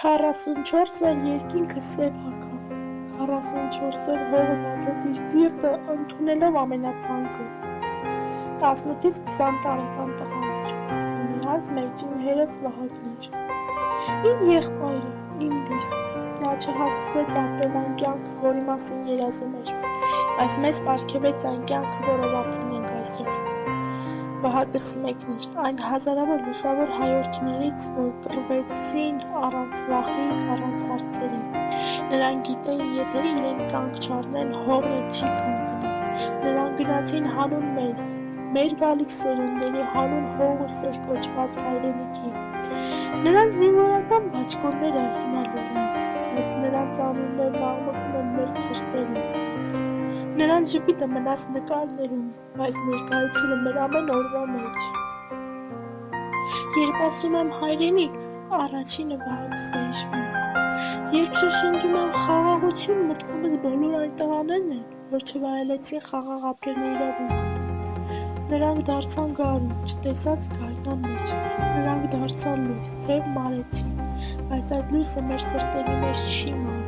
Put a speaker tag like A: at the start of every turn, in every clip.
A: 44 օր երկինքը սև հագավ, 44 օր հողը բացեց իր սիրտը, ընդունելով ամենաթանկը։ 18-ից 20 տարեկան տղաներ, նրանց մեջին հերս Վահագն էր։ Իմ եղբայրը, իմ լույսը, նա չհասցրեց ապրել այն կյանքը, որի մասին երազում էր, բայց մեզ պարգևեց այն կյանքը, որով ապրում ենք այսօր։ Վահագնս մեկն էր այն հազարավոր լուսավոր հայորդիներից, որ կռվեցին առանց վախի, առանց հարցերի։ Նրանք գիտեին, եթե իրենք կանգ չառնեն, հողը չի կանգնի։ Նրանք գնացին հանուն մեզ, մեր գալիք սերունդերի հանուն հող ու սեր կոչված հայրենիքի։ Նրանց զինվորական բաճկոնները հինալուր են, բայց նրանց անուններն աղմկում են մեր սրտերին։ Նրանց ժպիտը մնաց նկարներում, բայց ներկայությունը մեր ամեն օրվա մեջ։ Երբ ասում եմ հայրենիք, առաջինը Վահագնս է հիշվում։ Երբ շշնջում եմ խաղաղություն, մտքումս բոլոր այն տղաներն են, որ չվայելեցին խաղաղ ապրելու իրավունքը։ Նրանք դարձան գարուն, չտեսած գարնան մեջ։ Նրանք դարձան լույս, թեև մարեցին, բայց այդ լույսը մեր սրտերի մեջ չի մարում։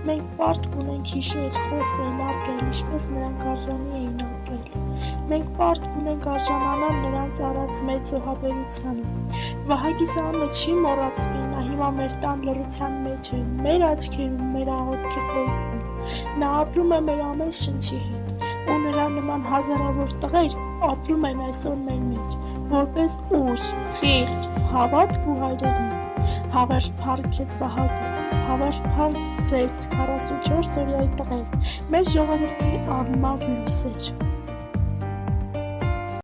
A: Մենք պարտք ունենք հիշել, խոսել, ապրել, ինչպես նրանք արժանի էին ապրել։ Մենք պարտք ունենք արժանանալ նրանց արած մեծ զոհաբերությանը։ Վահագնի անունը չի մոռացվի, նա հիմա մեր տան լռության մեջ է, մեր աչքերում, մեր աղոթքի խորքում։ Նա ապրում է մեր ամեն շնչի հետ, ու նրա նման հազարավոր տղեր ապրում են այսօր մեր մեջ, որպես ուժ, խիղճ, հավատք ու հայրենի։ Հավերժ փառք քեզ Վահագնս, հավերժ փառք ձեզ 44 օրյայի տղեր, մեր ժողովրդի անմար լույսեր։